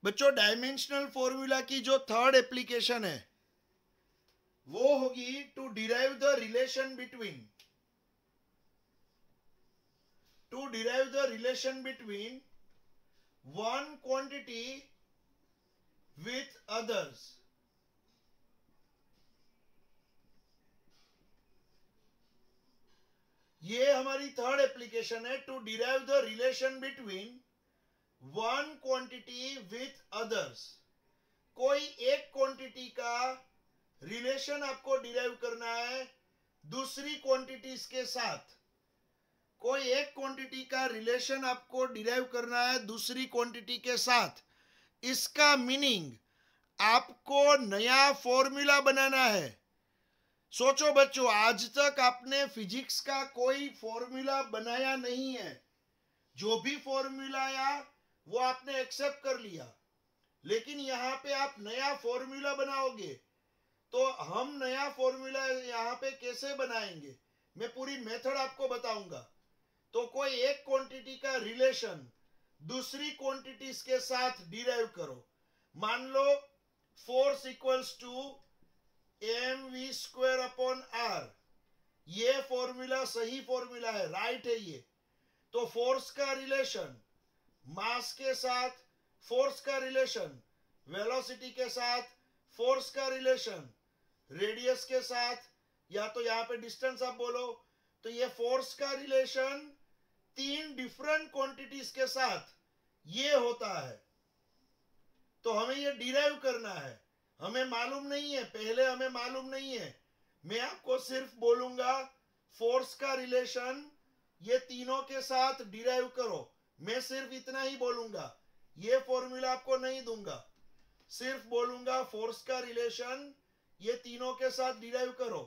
बच्चों dimensional formula की जो थर्ड एप्लीकेशन है वो होगी to derive the relation between one quantity with others. ये हमारी थर्ड एप्लीकेशन है, to derive the relation between one quantity with others. कोई एक क्वांटिटी का रिलेशन आपको डिराइव करना है दूसरी क्वांटिटीज के साथ। कोई एक क्वांटिटी का रिलेशन आपको डिराइव करना है दूसरी क्वांटिटी के साथ। इसका मीनिंग आपको नया फॉर्मूला बनाना है। सोचो बच्चों, आज तक आपने फिजिक्स का कोई फॉर्मूला बनाया नहीं है। जो भी फॉर्मूला आया वो आपने एक्सेप्ट कर लिया, लेकिन यहां पे आप नया फॉर्मूला बनाओगे तो हम नया फॉर्मूला यहां पे कैसे बनाएंगे, मैं पूरी मेथड आपको बताऊंगा। तो कोई एक क्वांटिटी का रिलेशन दूसरी क्वांटिटीज के साथ डिराइव करो। मान लो force equals to mv² upon r। ये फॉर्मूला सही फॉर्मूला है, राइट है ये। तो फोर्स का रिलेशन मास के साथ फोर्स का रिलेशन, वेलोसिटी के साथ फोर्स का रिलेशन, रेडियस के साथ, या तो यहां पे डिस्टेंस आप बोलो, तो ये फोर्स का रिलेशन तीन डिफरेंट क्वांटिटीज के साथ ये होता है। तो हमें ये डिराइव करना है। हमें मालूम नहीं है, पहले हमें मालूम नहीं है। मैं आपको सिर्फ बोलूंगा फोर्स का रिलेशन ये तीनों के साथ डिराइव करो। मैं सिर्फ इतना ही बोलूंगा, ये फॉर्मूला आपको नहीं दूंगा। सिर्फ बोलूंगा फोर्स का रिलेशन ये तीनों के साथ डिराइव करो।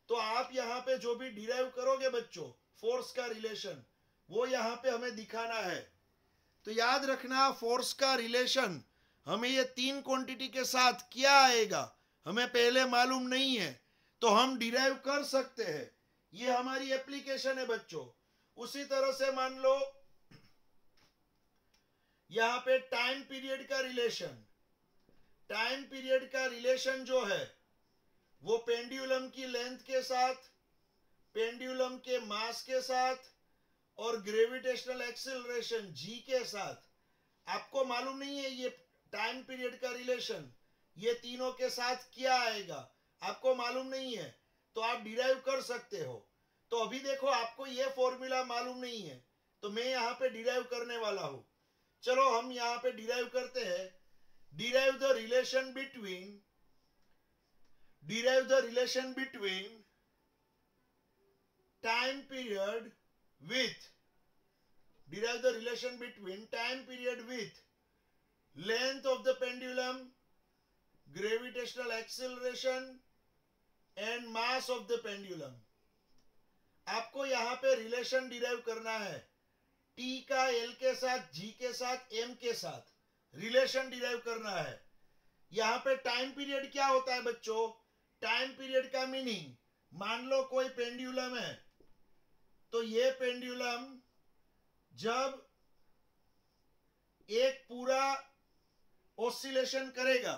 तो आप यहां पे जो भी डिराइव करोगे बच्चों फोर्स का रिलेशन, वो यहां पे हमें दिखाना है। तो याद रखना, फोर्स का रिलेशन हमें ये तीन क्वांटिटी के साथ क्या आएगा हमें पहले मालूम नहीं है, तो हम डिराइव कर सकते हैं। ये हमारी एप्लीकेशन है बच्चों। उसी तरह से मान लो यहां पे टाइम पीरियड का रिलेशन, टाइम पीरियड का रिलेशन जो है वो पेंडुलम की लेंथ के साथ, पेंडुलम के मास के साथ और ग्रेविटेशनल एक्सेलरेशन g के साथ। आपको मालूम नहीं है ये टाइम पीरियड का रिलेशन ये तीनों के साथ क्या आएगा, आपको मालूम नहीं है, तो आप डिराइव कर सकते हो। तो अभी देखो आपको ये फॉर्मूला मालूम नहीं है, तो मैं यहां पे डिराइव करने वाला हूं। चलो हम यहां पे डिराइव करते हैं। Derive the relation between time period with derive the relation between time period with length of the pendulum, gravitational acceleration and mass of the pendulum। आपको यहां पे रिलेशन डिराइव करना है t का l के साथ, g के साथ, m के साथ रिलेशन डिराइव करना है। यहां पे टाइम पीरियड क्या होता है बच्चों, टाइम पीरियड का मीनिंग, मान लो कोई पेंडुलम है, तो ये पेंडुलम जब एक पूरा ऑसिलेशन करेगा,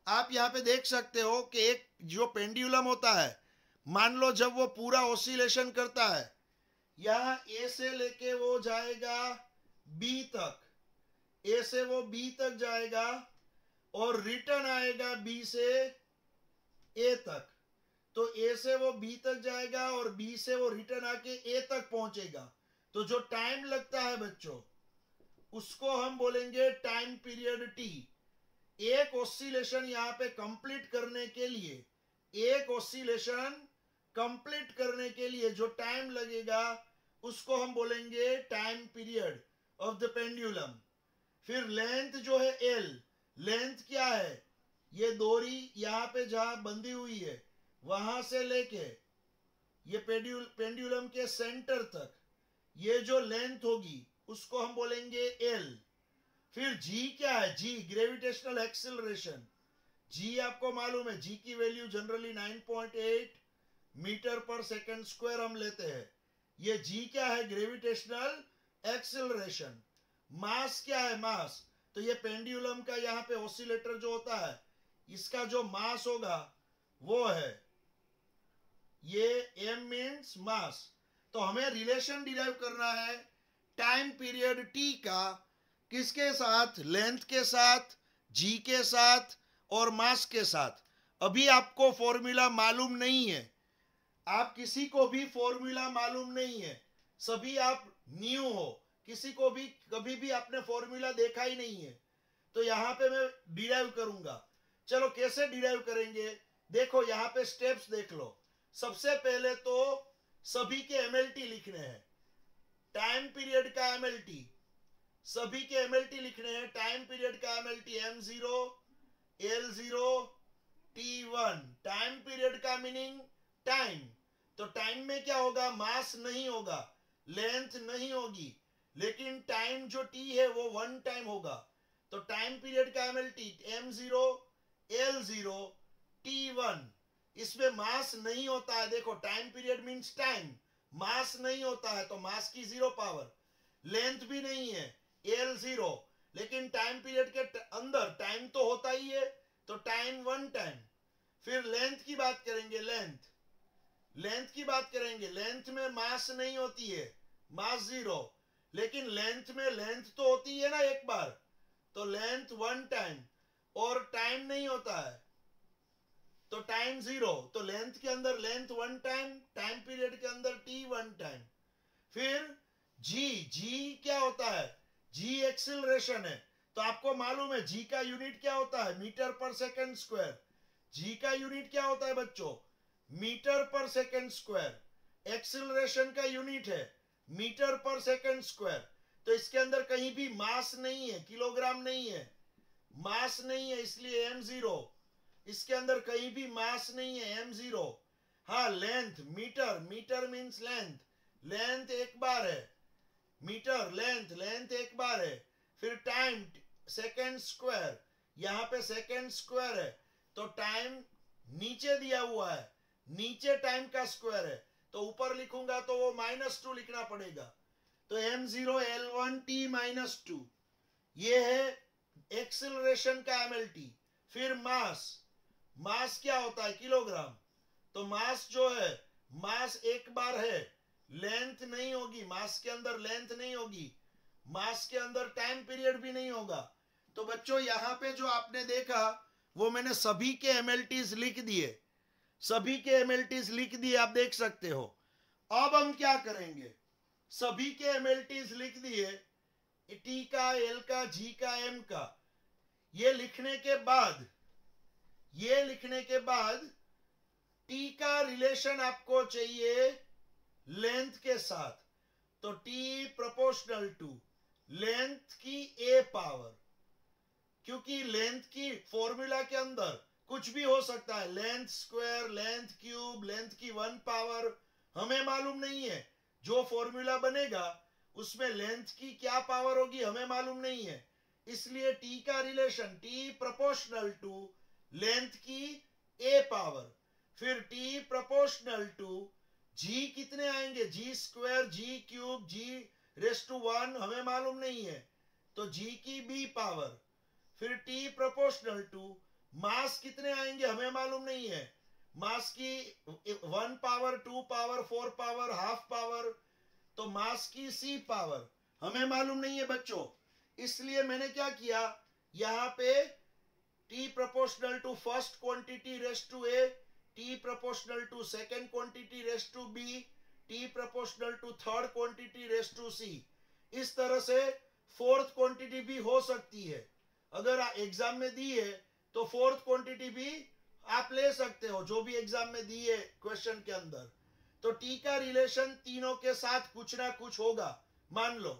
आप यहां पे देख सकते हो कि एक जो पेंडुलम होता है, मान लो जब वो पूरा ऑसिलेशन करता है, यहां ए से लेके वो जाएगा बी तक, ए से वो बी तक जाएगा और रिटर्न आएगा बी से ए तक। तो ए से वो बी तक जाएगा और बी से वो रिटर्न आके ए तक पहुंचेगा। तो जो टाइम लगता है बच्चों उसको हम बोलेंगे टाइम पीरियड टी। एक ऑसिलेशन यहां पे कंप्लीट करने के लिए, एक ऑसिलेशन कंप्लीट करने के लिए जो टाइम लगेगा उसको हम बोलेंगे time period of the pendulum. फिर लेंथ जो है एल, लेंथ क्या है, ये डोरी यहां पे जहां बंधी हुई है वहां से लेके ये पेंडुलम के सेंटर तक ये जो लेंथ होगी उसको हम बोलेंगे एल। फिर जी क्या है, जी ग्रेविटेशनल एक्सेलरेशन। जी आपको मालूम है, जी की वैल्यू जनरली 9.8 मीटर पर सेकंड स्क्वायर हम लेते हैं। ये जी क्या है, ग्रेविटेशनल एक्सेलरेशन। मास क्या है, मास तो ये पेंडुलम का यहाँ पे ऑसिलेटर जो होता है इसका जो मास होगा वो है ये m मीन्स मास। तो हमें रिलेशन डिराइव करना है टाइम पीरियड t का किसके साथ, लेंथ के साथ, g के साथ और मास के साथ। अभी आपको फॉर्मूला मालूम नहीं है, आप किसी को भी फॉर्मूला मालूम नहीं है, सभी आप न्यू हो, किसी को भी कभी भी आपने फॉर्मूला देखा ही नहीं है। तो यहाँ पे मैं डिराइव करूंगा। चलो कैसे डिराइव करेंगे, देखो यहाँ पे स्टेप्स देख लो। सबसे पहले तो सभी के एमएलटी लिखने हैं, टाइम पीरियड का एमएलटी, सभी के एमएलटी लिखने हैं। टाइम पीरियड का MLT m0 l0 t1। Time period का मीनिंग टाइम। तो टाइम में क्या होगा, मास नहीं होगा, लेंथ नहीं होगी, लेकिन टाइम जो t है वो 1 टाइम होगा। तो टाइम पीरियड का एमएलटी m0 l0 t1। इसमें मास नहीं होता है, देखो टाइम पीरियड मीन्स टाइम, मास नहीं होता है तो मास की 0 पावर, लेंथ भी नहीं है l0, लेकिन टाइम पीरियड के अंदर टाइम तो होता ही है तो टाइम 1 टाइम। फिर लेंथ की बात करेंगे, लेंथ की बात करेंगे, लेंथ में मास नहीं होती है, मास 0, लेकिन लेंथ में लेंथ तो होती है ना एक बार, तो लेंथ 1 टाइम और टाइम नहीं होता है तो टाइम 0। तो लेंथ के अंदर लेंथ 1 टाइम, टाइम पीरियड के अंदर t 1 टाइम। फिर g क्या होता है, g एक्सिलरेशन है। तो आपको मालूम है g का यूनिट क्या होता है, मीटर पर सेकंड स्क्वायर। g का यूनिट क्या होता है बच्चों, मीटर पर सेकंड स्क्वायर। एक्सिलरेशन का यूनिट है मीटर पर सेकंड स्क्वायर। तो इसके अंदर कहीं भी मास नहीं है, किलोग्राम नहीं है, मास नहीं है, इसलिए m0। इसके अंदर कहीं भी मास नहीं है m0। हाँ length, metre means length, length एक बार है, मीटर लेंथ एक बार है। फिर टाइम सेकंड स्क्वायर, यहाँ पे सेकंड स्क्वायर है तो टाइम नीचे दिया हुआ है, नीचे टाइम का स्क्वायर है तो ऊपर लिखूंगा तो वो -2 लिखना पड़ेगा। तो m0 l1 t -2 ये है एक्सिलरेशन का एमएलटी। फिर मास क्या होता है, किलोग्राम। तो मास जो है, मास एक बार है, लेंथ नहीं होगी, मास के अंदर लेंथ नहीं होगी, मास के अंदर टाइम पीरियड भी नहीं होगा। तो बच्चों यहाँ पे जो आपने देखा वो मैंने सभी के एमएलटीज लिख दिए, सभी के एमएलटीज लिख दिए, आप देख सकते हो। अब हम क्या करेंगे, सभी के एमएलटीज लिख दिए, टी का, एल का, जी का, एम का। ये लिखने के बाद टी का रिलेशन आपको चाहिए लेंथ के साथ। तो टी प्रोपोर्शनल टू लेंथ की ए पावर, क्योंकि लेंथ की फॉर्मूला के अंदर कुछ भी हो सकता है, length square, length cube, length की 1 पावर, हमें मालूम नहीं है। जो फॉर्मूला बनेगा उसमें लेंथ की क्या पावर होगी हमें मालूम नहीं है, इसलिए टी का relation T proportional to length की ए पावर। फिर टी प्रोपोर्शनल टू जी कितने आएंगे, G square, G cube, G raise to 1 हमें मालूम नहीं है तो जी की बी पावर। फिर टी प्रोपोर्शनल टू मास कितने आएंगे हमें मालूम नहीं है, मास की 1 power, 2 power, 4 power, half power, तो मास की सी पावर हमें मालूम नहीं है बच्चों। इसलिए मैंने क्या किया, यहाँ पे T proportional to first quantity raised to A, T proportional to second quantity raised to B, T proportional to third quantity raised to C। इस तरह से फोर्थ क्वांटिटी भी हो सकती है, अगर एग्जाम में दी है तो फोर्थ क्वांटिटी भी आप ले सकते हो, जो भी एग्जाम में दी है क्वेश्चन के अंदर। तो टी का रिलेशन तीनों के साथ कुछ ना कुछ होगा, मान लो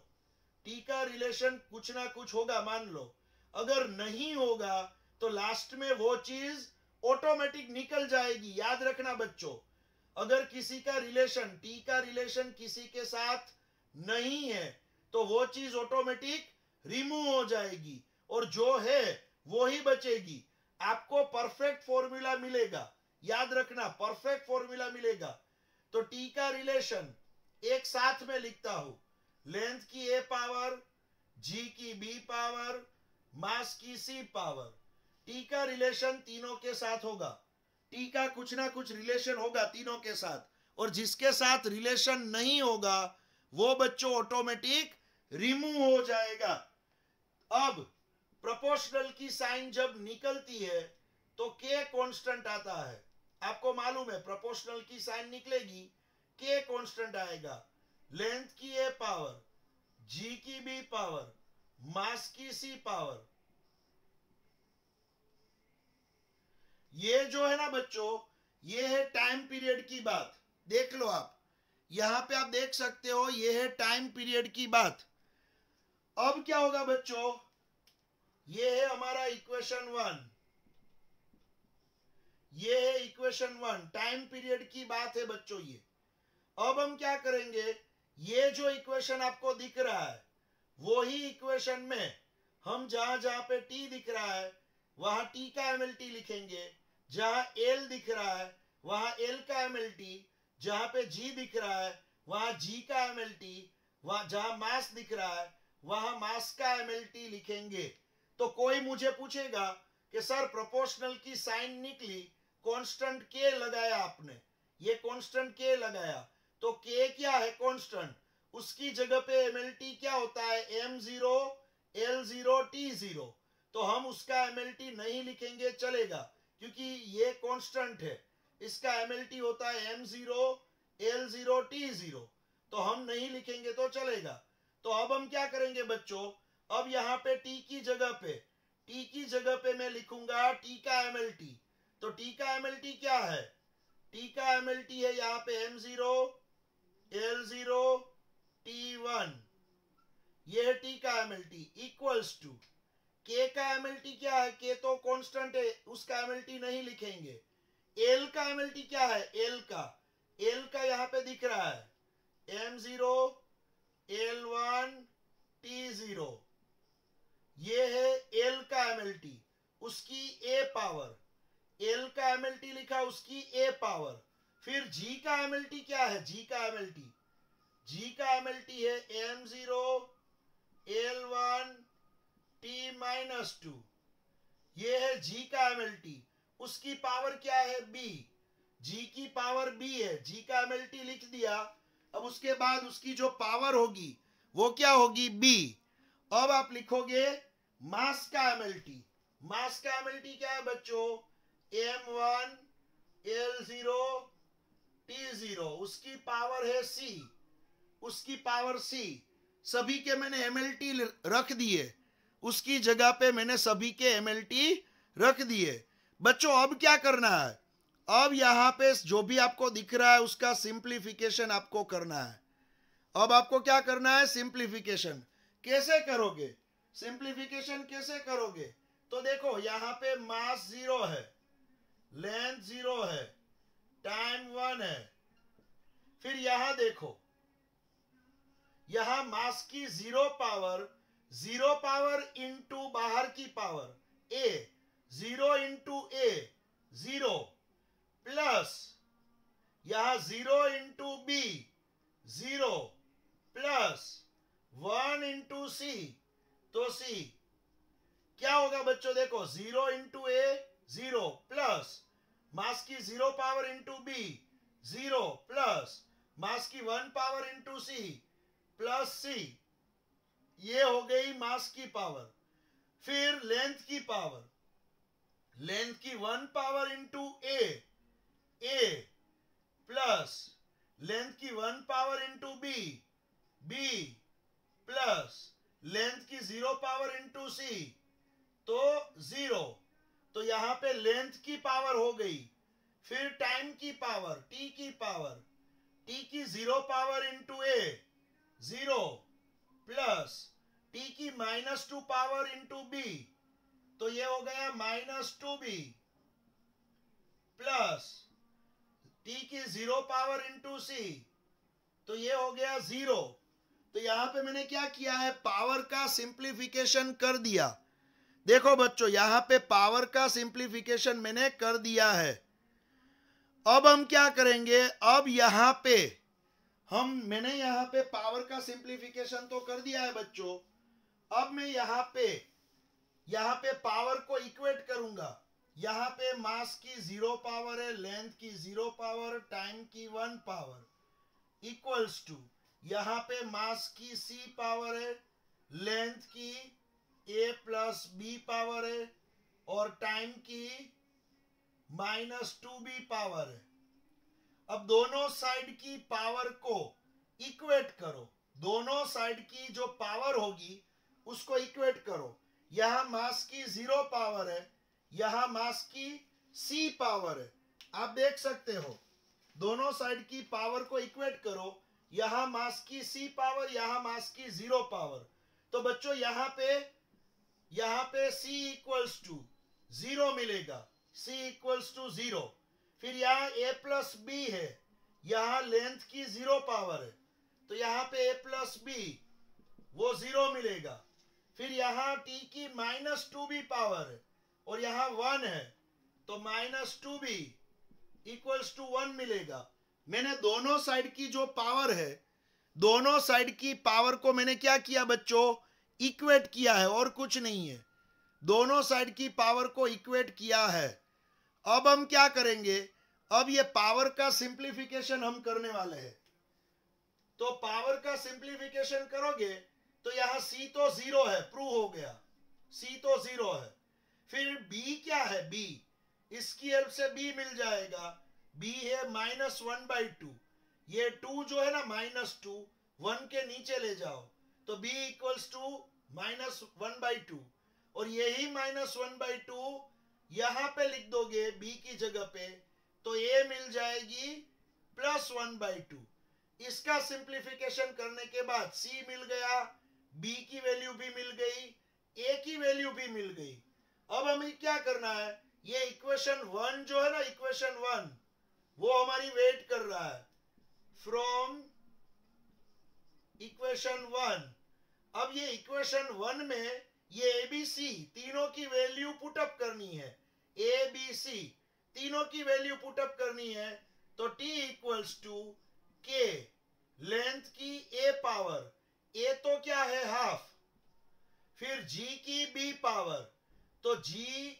टी का रिलेशन कुछ ना कुछ होगा, मान लो। अगर नहीं होगा तो लास्ट में वो चीज ऑटोमेटिक निकल जाएगी। याद रखना बच्चों, अगर किसी का रिलेशन, टी का रिलेशन किसी के साथ नहीं है तो वो चीज ऑटोमेटिक रिमूव हो जाएगी और जो है वो ही बचेगी। आपको परफेक्ट फॉर्मूला मिलेगा, याद रखना परफेक्ट फॉर्मूला मिलेगा। तो टी का रिलेशन एक साथ में लिखता हूं, लेंथ की ए पावर, जी की बी पावर, मास की सी पावर। टी का रिलेशन तीनों के साथ होगा, टी का कुछ ना कुछ रिलेशन होगा तीनों के साथ, और जिसके साथ रिलेशन नहीं होगा वो बच्चों ऑटोमेटिक रिमूव हो जाएगा। अब प्रोपोर्शनल की साइन जब निकलती है तो के कांस्टेंट आता है। आपको मालूम है प्रोपोर्शनल की साइन निकलेगी, के कांस्टेंट आएगा, लेंथ की ए पावर, जी की बी पावर, मास की सी पावर। ये जो है ना बच्चों, ये है टाइम पीरियड की बात। देख लो आप, यहां पे आप देख सकते हो, ये है टाइम पीरियड की बात। अब क्या होगा बच्चों, ये है हमारा इक्वेशन 1, ये है इक्वेशन 1, टाइम पीरियड की बात है बच्चों ये। अब हम क्या करेंगे, ये जो इक्वेशन आपको दिख रहा है वो ही इक्वेशन में हम जहां जहां पे टी दिख रहा है वहां टी का एमएलटी लिखेंगे, जहां एल दिख रहा है वहां एल का एमएलटी, जहां पे जी दिख रहा है वहां जी का एमएलटी, वहां जहां मास दिख रहा है वहां मास का एमएलटी लिखेंगे। तो कोई मुझे पूछेगा कि सर प्रोपोर्शनल की साइन निकली, कांस्टेंट के लगाया आपने, ये कांस्टेंट के लगाया, तो के क्या है कांस्टेंट, उसकी जगह पे एमएलटी क्या होता है m0 l0 t0। तो हम उसका एमएलटी नहीं लिखेंगे चलेगा, क्योंकि ये कांस्टेंट है, इसका एमएलटी होता है m0 l0 t0, तो हम नहीं लिखेंगे तो चलेगा। तो अब हम क्या करेंगे बच्चों, अब यहाँ पे टी की जगह पे मैं लिखूंगा टी का एमएलटी। तो टी का एमएलटी क्या है, टी का एमएलटी है यहाँ पे m0 l0 t1, ये है टी का एमएलटी, इक्वल्स टू के का एमएलटी क्या है, के तो कांस्टेंट है उसका एमएलटी नहीं लिखेंगे। एल का एमएलटी क्या है, एल का यहाँ पे दिख रहा है m0 l1 t0, ये है एल का एमएलटी, उसकी ए पावर, एल का एमएलटी लिखा उसकी ए पावर। फिर जी का एमएलटी क्या है, जी का एमएलटी है m0 l1 t-2, ये है जी का एमएलटी, उसकी पावर क्या है बी, जी की पावर बी है, जी का एमएलटी लिख दिया। अब उसके बाद उसकी जो पावर होगी वो क्या होगी बी। अब आप लिखोगे मास का एमएलटी, मास का एमएलटी क्या है बच्चों m1 l0 t0, उसकी पावर है सी, उसकी पावर सी। सभी के मैंने एमएलटी रख दिए, उसकी जगह पे मैंने सभी के एमएलटी रख दिए। बच्चों अब क्या करना है, अब यहां पे जो भी आपको दिख रहा है उसका सिंप्लीफिकेशन आपको करना है। अब आपको क्या करना है, सिंप्लीफिकेशन कैसे करोगे, सिंप्लीफिकेशन कैसे करोगे, तो देखो यहां पे मास 0 है, लेंथ 0 है, टाइम 1 है। फिर यहां देखो, यहां मास की 0 पावर इंटू बाहर की पावर ए, 0 इंटू ए 0, प्लस यहां 0 इंटू बी 0, प्लस 1 इंटू सी, तो सी क्या होगा बच्चों, देखो 0 इंटू ए 0, प्लस मास की 0 power into B 0, plus mass की 1 power into C plus C, ये हो गई मास की पावर। फिर लेंथ की पावर, लेंथ की 1 power into A plus length की 1 power into B plus length की 0 पावर इंटू सी, तो 0। तो यहां पे लेंथ की पावर हो गई। फिर टाइम की पावर, टी की 0 पावर इंटू ए 0, प्लस टी की -2 पावर इंटू बी, तो ये हो गया -2b, प्लस टी की 0 पावर इंटू सी, तो ये हो गया 0। तो यहां पे मैंने क्या किया है, पावर का सिंप्लीफिकेशन कर दिया। देखो बच्चों यहां पे पावर का सिंप्लीफिकेशन मैंने कर दिया है। अब हम क्या करेंगे, अब यहां पे मैंने यहां पे पावर का सिंप्लीफिकेशन तो कर दिया है बच्चों। अब मैं यहां पे यहां पे पावर को इक्वेट करूंगा, यहां पे मास की 0 पावर है, लेंथ की 0 पावर, टाइम की 1 पावर इक्वल्स टू यहां पे मास की c पावर है, लेंथ की a प्लस b पावर है और टाइम की -2b पावर है। अब दोनों साइड की पावर को इक्वेट करो, दोनों साइड की जो पावर होगी उसको इक्वेट करो। यहां मास की 0 पावर है, यहां मास की c पावर है। आप देख सकते हो दोनों साइड की पावर को इक्वेट करो, यहां मास की c पावर, यहां मास की 0 पावर। तो बच्चों यहां पे c इक्वल्स टू 0 मिलेगा, c इक्वल्स टू 0। फिर यहां a प्लस बी है, यहां लेंथ की 0 पावर है, तो यहां पे a प्लस बी वो 0 मिलेगा। फिर यहां t की -2b पावर है और यहां 1 है, तो -2b इक्वल्स टू 1 मिलेगा। मैंने दोनों साइड की जो पावर है, दोनों साइड की पावर को मैंने क्या किया बच्चों, इक्वेट किया है और कुछ नहीं है। दोनों साइड की पावर को इक्वेट किया है। अब हम क्या करेंगे, अब ये पावर का सिंप्लीफिकेशन हम करने वाले हैं। तो पावर का सिंप्लीफिकेशन करोगे तो यहां c तो 0 है, प्रूव हो गया, c तो 0 है। फिर b क्या है, b इसकी हेल्प से b मिल जाएगा, b है -1/2। ये 2 जो है ना -2, 1 के नीचे ले जाओ तो b इक्वल्स टू -1/2 और यही -1/2 यहां पे लिख दोगे b की जगह पे, तो a मिल जाएगी +1/2। इसका सिंप्लीफिकेशन करने के बाद c मिल गया, b की वैल्यू भी मिल गई, a की वैल्यू भी मिल गई। अब हमें क्या करना है, ये इक्वेशन 1 जो है ना, इक्वेशन 1 वो हमारी वेट कर रहा है फ्रॉम इक्वेशन 1। अब ये इक्वेशन 1 में ये ABC तीनों की वैल्यू पुटअप करनी है, ABC तीनों की वैल्यू पुटअप करनी है। तो t equals to k, length की a पावर, a तो क्या है हाफ, फिर g की b पावर, तो g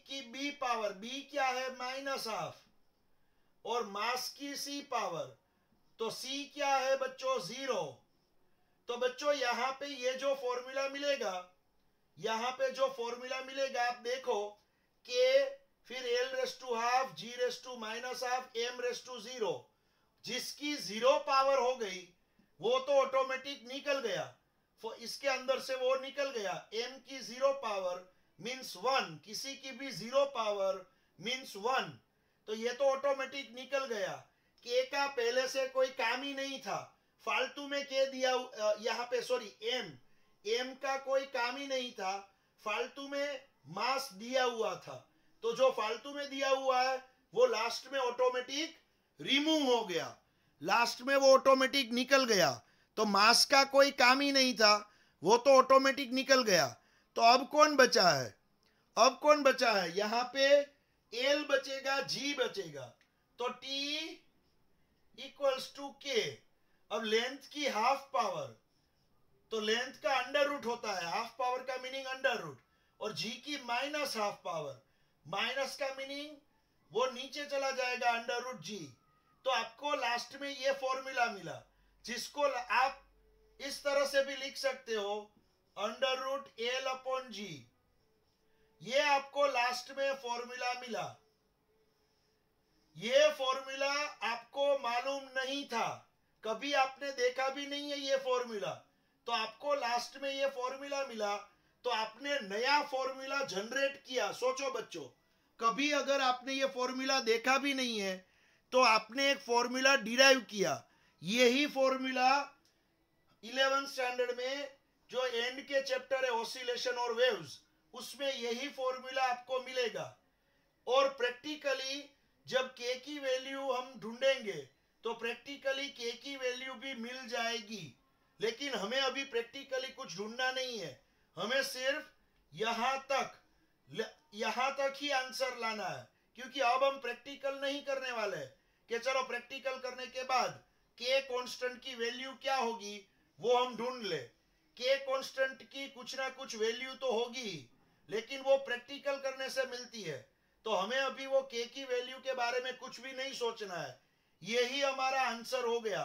की b पावर, b क्या है -हाफ, और मास की c पावर, तो c क्या है बच्चों 0। तो बच्चों यहां पे ये जो फॉर्मूला मिलेगा, यहां पे जो फॉर्मूला मिलेगा आप देखो, k फिर l⁻², g⁻⁻, m⁻0, जिसकी 0 पावर हो गई वो तो ऑटोमेटिक निकल गया, इसके अंदर से वो निकल गया। m की 0 पावर मीन्स 1, किसी की भी 0 पावर मीन्स 1, तो ये तो ऑटोमेटिक निकल गया। k का पहले से कोई काम ही नहीं था, फालतू में k दिया, यहाँ पे सॉरी m का कोई काम ही नहीं था, फालतू में मास दिया हुआ था। तो जो फालतू में दिया हुआ है वो लास्ट में ऑटोमेटिक रिमूव हो गया, लास्ट में वो ऑटोमेटिक निकल गया। तो मास का कोई काम ही नहीं था, वो तो ऑटोमेटिक निकल गया। तो अब कौन बचा है, अब कौन बचा है, यहां पे L बचेगा, G बचेगा, तो T इक्वल्स टू K। अब लेंथ की हाफ पावर, तो लेंथ का अंडर रूट होता है, हाफ पावर का मीनिंग अंडर रूट, और G की -हाफ पावर, माइनस का मीनिंग वो नीचे चला जाएगा √G। तो आपको लास्ट में ये फॉर्मूला मिला, जिसको आप इस तरह से भी लिख सकते हो √L/G। ये आपको लास्ट में फॉर्मूला मिला, ये फॉर्मूला आपको मालूम नहीं था, कभी आपने देखा भी नहीं है ये फॉर्मूला, तो आपको लास्ट में ये फॉर्मूला मिला, तो आपने नया फॉर्मूला जनरेट किया। सोचो बच्चों, कभी अगर आपने ये फॉर्मूला देखा भी नहीं है तो आपने एक फॉर्मूला डिराइव किया। यही फॉर्मूला 11th स्टैंडर्ड में जो एंड के चैप्टर है ऑसिलेशन और वेव्स, उसमें यही फॉर्मूला आपको मिलेगा। और प्रैक्टिकली जब k की वैल्यू हम ढूंढेंगे तो प्रैक्टिकली k की वैल्यू भी मिल जाएगी, लेकिन हमें अभी प्रैक्टिकली कुछ ढूंढना नहीं है, हमें सिर्फ यहां तक ही आंसर लाना है, क्योंकि अब हम प्रैक्टिकल नहीं करने वाले कि चलो प्रैक्टिकल करने के बाद k कांस्टेंट की वैल्यू क्या होगी वो हम ढूंढ ले। k कांस्टेंट की कुछ ना कुछ वैल्यू तो होगी, लेकिन वो प्रैक्टिकल करने से मिलती है। तो हमें अभी वो के की वैल्यू के बारे में कुछ भी नहीं सोचना है, यही हमारा आंसर हो गया,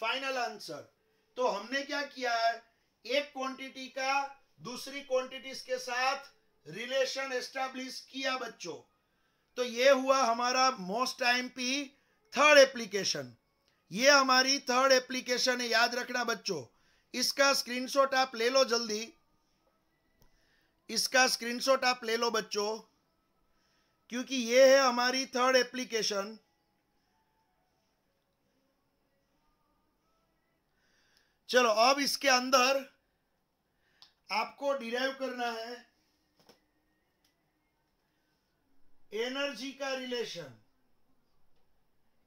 फाइनल आंसर। तो हमने क्या किया है, एक क्वांटिटी का दूसरी क्वांटिटीज के साथ रिलेशन एस्टैब्लिश किया बच्चों। तो ये हुआ हमारा मोस्ट आईएमपी थर्ड एप्लीकेशन। ये हमारी थर्ड एप्लीकेशन है, याद रखना बच्चों। इसका स्क्रीनशॉट आप ले लो जल्दी, इसका स्क्रीनशॉट आप ले लो बच्चों, क्योंकि ये है हमारी थर्ड एप्लीकेशन। चलो अब इसके अंदर आपको डिराइव करना है एनर्जी का रिलेशन।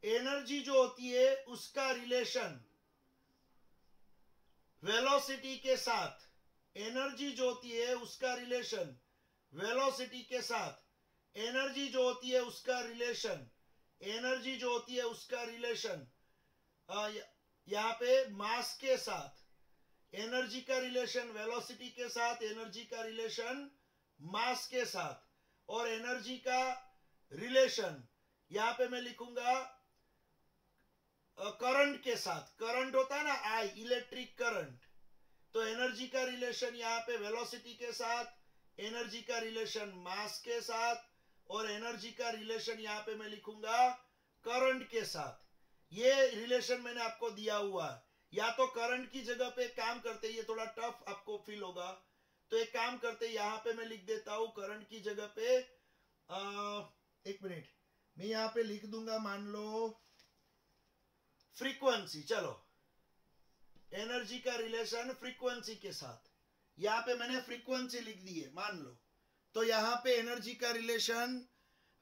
एनर्जी जो होती है उसका रिलेशन वेलोसिटी के साथ, एनर्जी जो होती है उसका रिलेशन वेलोसिटी के साथ, एनर्जी जो होती है उसका रिलेशन, एनर्जी जो होती है उसका रिलेशन यहाँ पे मास के साथ, एनर्जी का रिलेशन वेलोसिटी के साथ, एनर्जी का रिलेशन मास के साथ, और एनर्जी का रिलेशन यहाँ पे मैं लिखूंगा करंट के साथ। करंट होता है ना आई, इलेक्ट्रिक करंट। तो एनर्जी का रिलेशन यहाँ पे वेलोसिटी के साथ, एनर्जी का रिलेशन मास के साथ, और एनर्जी का रिलेशन यहाँ पे मैं लिखूंगा करंट के साथ। ये रिलेशन मैंने आपको दिया हुआ है। या तो करंट की जगह पे काम करते, ये थोड़ा टफ आपको फील होगा, तो एक काम करते यहाँ पे मैं लिख देता हूं करंट की जगह पे एक मिनट, मैं यहाँ पे लिख दूंगा मान लो फ्रीक्वेंसी। चलो, एनर्जी का रिलेशन फ्रीक्वेंसी के साथ, यहाँ पे मैंने फ्रीक्वेंसी लिख दी है मान लो। तो यहाँ पे एनर्जी का रिलेशन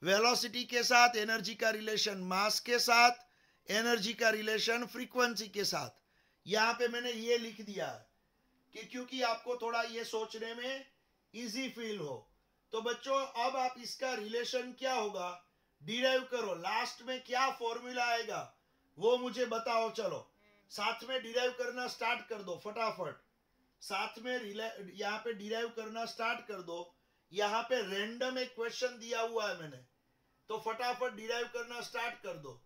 वेलोसिटी के साथ, एनर्जी का रिलेशन मास के साथ, एनर्जी का रिलेशन फ्रीक्वेंसी के साथ, यहाँ पे मैंने ये लिख दिया है कि क्योंकि आपको थोड़ा ये सोचने में इजी फील हो। तो बच्चों अब आप इसका रिलेशन क्या होगा डिराइव करो, लास्ट में क्या फॉर्मूला आएगा वो मुझे बताओ। चलो साथ में डिराइव करना स्टार्ट कर दो फटाफट, साथ में यहाँ पे डिराइव करना स्टार्ट कर दो। यहाँ पे रैंडम एक क्वेश्चन दिया हुआ है मैंने, तो फटाफट डिराइव करना स्टार्ट कर दो,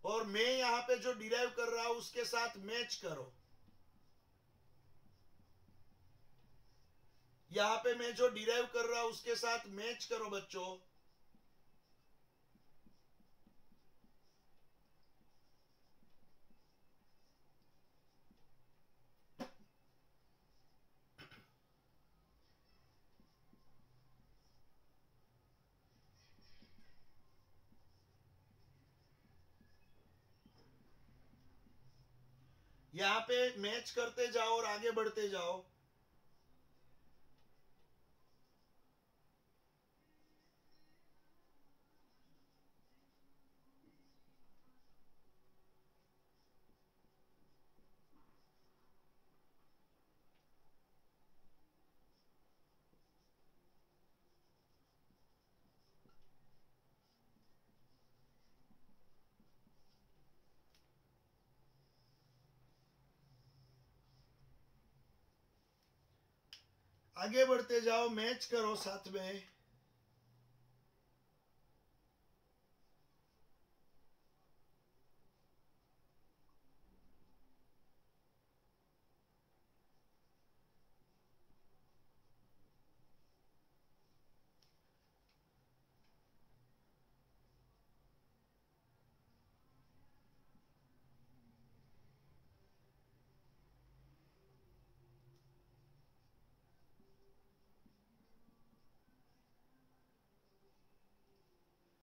और मैं यहाँ पे जो डिराइव कर रहा हूं उसके साथ मैच करो। यहाँ पे मैं जो डिराइव कर रहा हूं उसके साथ मैच करो बच्चों। यहाँ पे मैच करते जाओ और आगे बढ़ते जाओ। आगे बढ़ते जाओ, मैच करो साथ में।